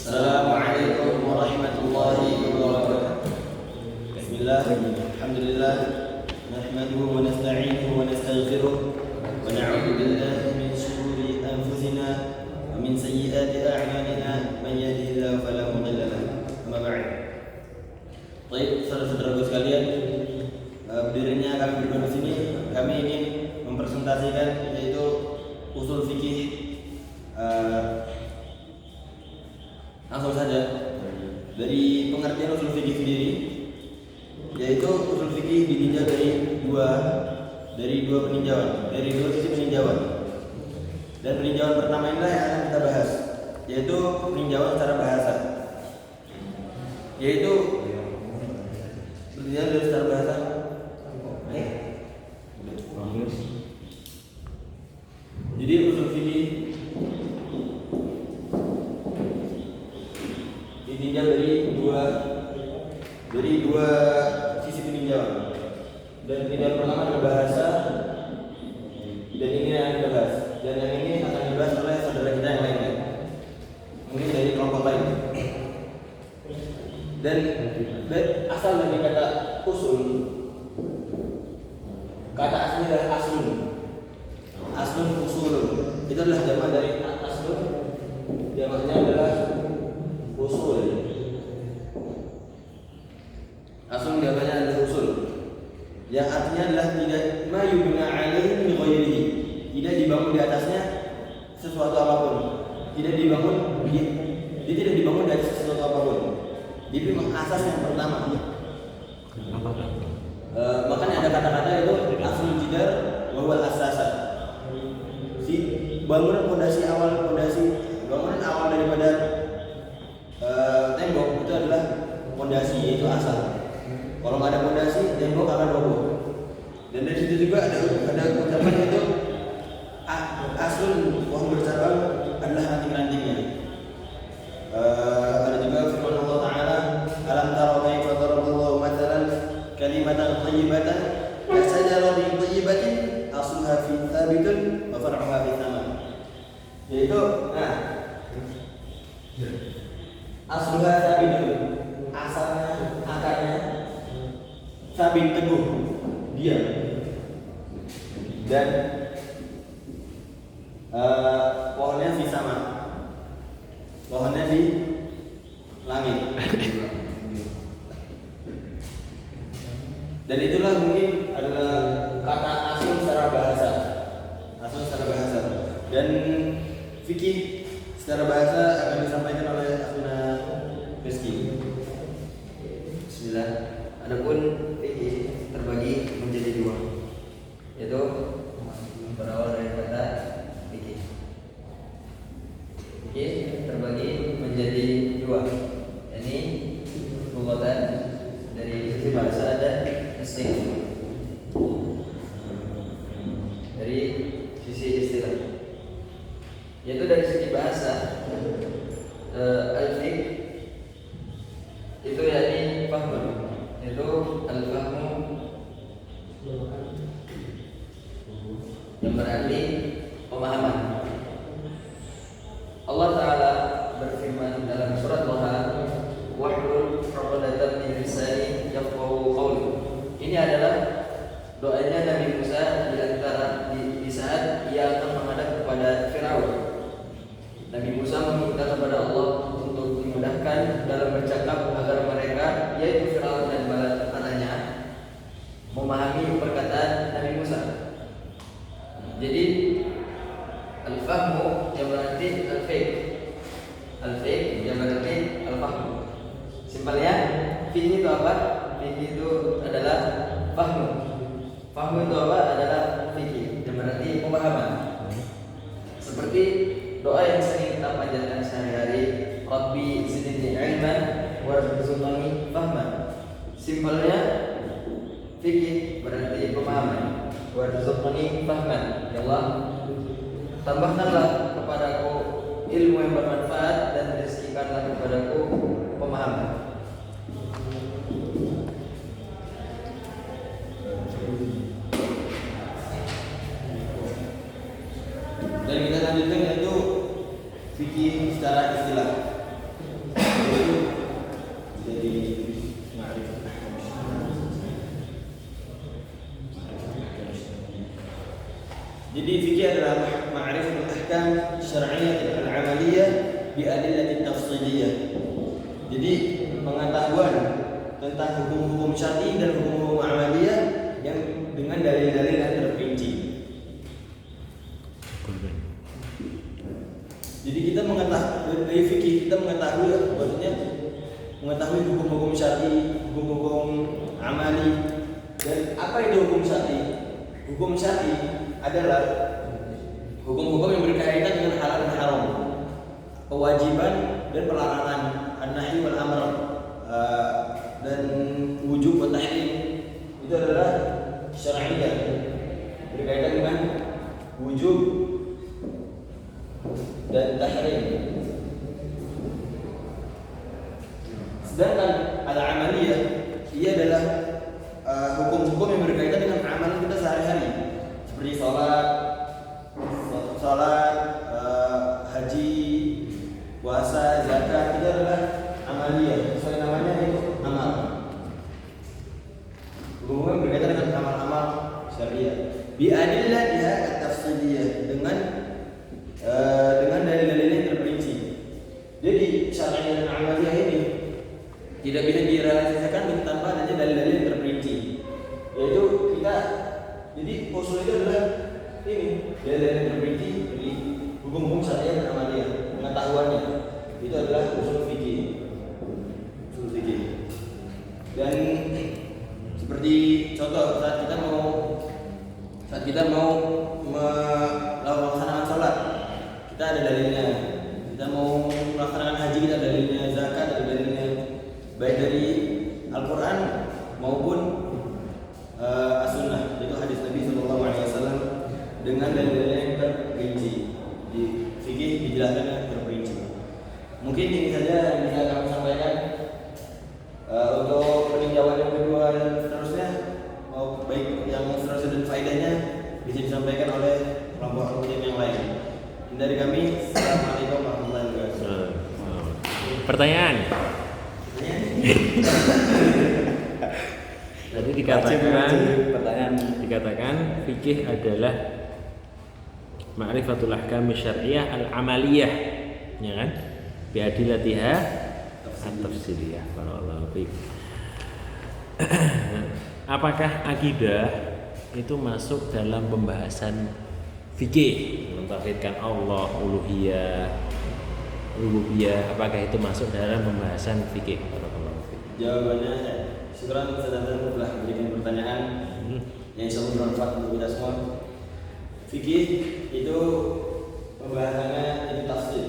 Assalamualaikum warahmatullahi wabarakatuh. Bismillah, alhamdulillah, nahmaduhu wa nasta'inuhu wa nastaghfiruh wa na'udzu billahi min shururi anfusina wa min sayyiati a'malina, man yahdihillahu fala mudilla lahu. Amma ba'd. Baik, saudara-saudaraku sekalian, berdirinya kami berdua di sini, kami ingin mempresentasikan yaitu usul fikih. Langsung saja dari pengertian usul fikih sendiri, yaitu usul fikih ditinjau dari dua peninjauan, dari dua sisi peninjauan. Dan peninjauan pertama inilah yang akan kita bahas, yaitu peninjauan secara bahasa, yaitu peninjauan dari secara bahasa. Jadi usul fikih ditinjau dari dua sisi peninjauan. Dan peninjauan pertama adalah bahasa, dan ini yang kita bahas. Dan yang ini akan dibahas oleh saudara kita yang lainnya, mungkin dari kelompok lain. Dan asal dari kata usul, kata aslinya adalah aslun usulun. Itu adalah jamak dari aslun, jamaknya adalah usul. Aslun jamaknya adalah usul, yang artinya adalah tidak ma yubna alaihi min ghairihi, tidak dibangun di atasnya sesuatu apapun, dia tidak dibangun dari sesuatu apapun. Jadi memang asas yang pertama. Makanya ada kata-kata itu aslul jidar wa huwal asasa. Si bangunan bangunan awal daripada tembok itu adalah fondasi, yaitu asal. Kalau nggak ada fondasi, tembok akan roboh. Dan dari situ juga ada ucapan itu aslun wahum bersabang adalah ranting-rantingnya. Ada juga firman Allah Taala, alam tara kaifa daraballahu mathalan kalimatan thayyibatan ka sajaratin thayyibatin asluha fi thabitun wa far'uha fi sama. Yaitu asluha thabitun, asalnya, akarnya sabit, teguh, diam. Dan pohonnya di sama, pohonnya di langit. Dan itulah mungkin adalah kata asal secara bahasa. Dan fikih secara bahasa akan disampaikan oleh Akhuna Rizky. Bismillah. Adapun fikih terbagi menjadi dua, yaitu berawal dari kata fikih. Fikih terbagi menjadi dua, yakni lughatan dari sisi bahasa dan istilah. Dari sisi istilah, yaitu dari segi bahasa, al-fiqh itu yakni fahmun, itu al-fahmu yang berarti pemahaman. Allah Ta'ala berfirman dalam surat Thaha, wahlul 'uqdatam min lisani yafqahu qawli. Ini adalah doanya Nabi Musa di saat ia akan menghadap kepada Firaun. Nabi Musa meminta kepada Allah untuk dimudahkan dalam bercakap agar mereka, yaitu Firaun dan bala tentaranya, memahami perkataan Nabi Musa. Jadi al-fahmu yang berarti al-fiqh, yang berarti al-fahmu. Simpelnya, fikih itu apa? Fikih itu adalah fahmu. Fahmu itu apa? Adalah fikih, yang berarti pemahaman. Seperti doa yang sering kita panjatkan sehari-hari, Rabbi zidni ilman warzuqni fahman. Simpelnya, fikih berarti pemahaman. Warzuqni fahman. Ya Allah, tambahkanlah kepadaku ilmu yang bermanfaat dan rezekikanlah kepadaku pemahaman. Dan kita lanjutkan yaitu fikih secara istilah. adillati tafsiliyah. Jadi pengetahuan tentang hukum-hukum syar'i dan hukum-hukum amaliyah yang dengan dalil-dalil yang terperinci. Jadi kita mengetahui dari fikih, kita mengetahui maksudnya mengetahui hukum-hukum syar'i, hukum-hukum amali. Dan apa itu hukum syar'i? Hukum syar'i adalah hukum-hukum yang berkaitan dengan halal dan haram, kewajiban dan pelarangan, an-nahi wal amr, dan wujub wa tahrim. Itu adalah syar'iyah, berkaitan dengan wujub dan tahrim. Sedangkan al-amaliyah ia adalah hukum-hukum yang berkaitan dengan amalan kita sehari-hari, seperti sholat, haji, puasa, zakat. Itu adalah amaliyah. Sesuai namanya itu amal. Hukum yang berkaitan dengan amal-amal syariah. Bi adillatiha at-tafsiliyah, dengan dalil-dalil yang terperinci. Jadi syariah dan amaliyah ini tidak bisa direalisasikan tanpa adanya dalil-dalil yang terperinci. Yaitu kita, jadi usul itu adalah ini dalil-dalil yang terperinci dari hukum-hukum syariah dan amaliyah. Pengetahuannya itu adalah usul fikih. Usul fikih. Dan seperti contoh saat kita mau melaksanakan sholat, kita ada dalilnya. Kita mau melaksanakan haji, kita ada dalilnya. Zakat ada dalilnya, baik dari Al-Quran maupun As-Sunnah, yaitu hadis Nabi SAW dengan dalil-dalil yang terperinci. Di fikih dijelaskan yang terperinci. Mungkin ini saja yang bisa kami sampaikan. Untuk peninjauan yang kedua dan seterusnya, mau baik yang seterusnya dan faedahnya bisa disampaikan oleh kelompok tim yang lain. Dari kami, assalamualaikum warahmatullahi wabarakatuh. Pertanyaan. Tadi dikatakan fikih adalah ma'rifatul ahkam syar'iyyah al-amaliyah, ya kan? Bi adillatiha at-tafsiliyah. Wallahu fiik. Apakah akidah itu masuk dalam pembahasan fikih, mentauhidkan Allah, uluhiyah, rububiyah? Apakah itu masuk dalam pembahasan fikih? Jawabannya syukuran sedang telah memberikan pertanyaan yang sangat bermanfaat untuk kita semua. Fikih itu pembahasannya itu tafsir,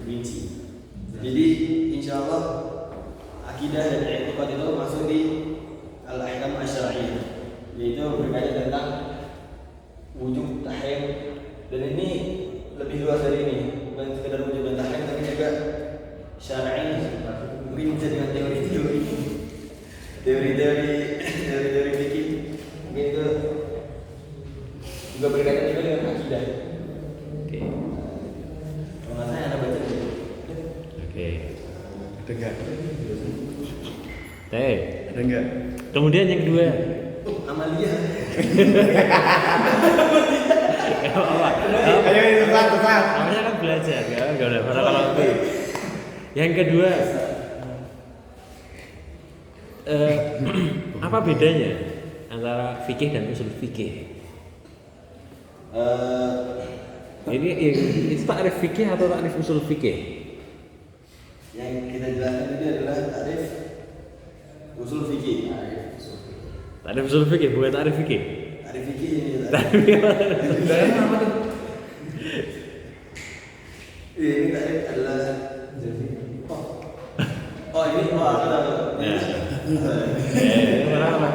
rinci. Jadi insya Allah akidah dan i'tiqad itu masuk di al-ahkam asy-syar'iyyah, yaitu berkaitan tentang wujud, tahrim, dan ini lebih luas dari ini, bukan sekedar wujud dan tahrim, tapi juga syar'i. Mungkin bisa dengan teori-teori fikih, mungkin itu juga berkaitan juga dengan akidah. Oke. Kalau nggak salah ada baca gitu. Oke. Ada enggak? Teh. Ada enggak? Kemudian yang kedua. Amaliyah. Apa? Ayo tepat. Namanya kan belajar, kan? Enggak ada kalau yang kedua, apa bedanya antara fikih dan usul fikih? Ini itu takrif fikih atau takrif usul fikih? Yang kita jelaskan ini adalah takrif usul fikih. Takrif usul fikih bukan takrif fikih. Takrif fikih ini. Bedanya apa tuh? Ini takrif adalah ini apa?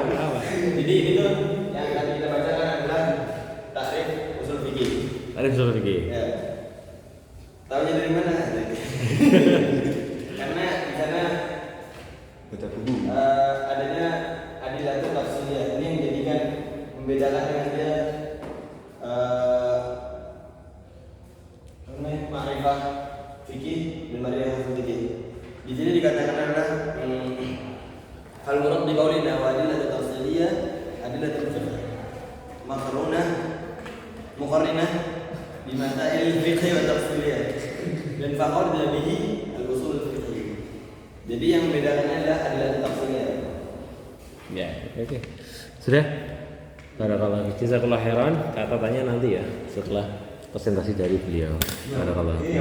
Jadi ini tuh yang akan kita bacakan adalah takrif usul fikih. Takrif usul fikih. Ya. Tahunya dari mana? Karena di sana Baca buku. adanya adillatul tafsiliyah. Ini yang menjadikan membedakan dengan dia ma'rifah fikih dan ma'rifah fikih. Di sini dikatakan adalah hal murad bi qaulina wa adillatul tafsiliyah adillatul fiqh muqarrinah bi masail fiqh wa tafsiliyah. dan fakor bihi al-usul fiqh. Jadi yang membedakannya adalah adilah tafsirnya. Ya, oke. Sudah? Barakallahu fiik. Jazakallahu khairan. Catatannya nanti ya setelah presentasi dari beliau. Barakallahu fiik.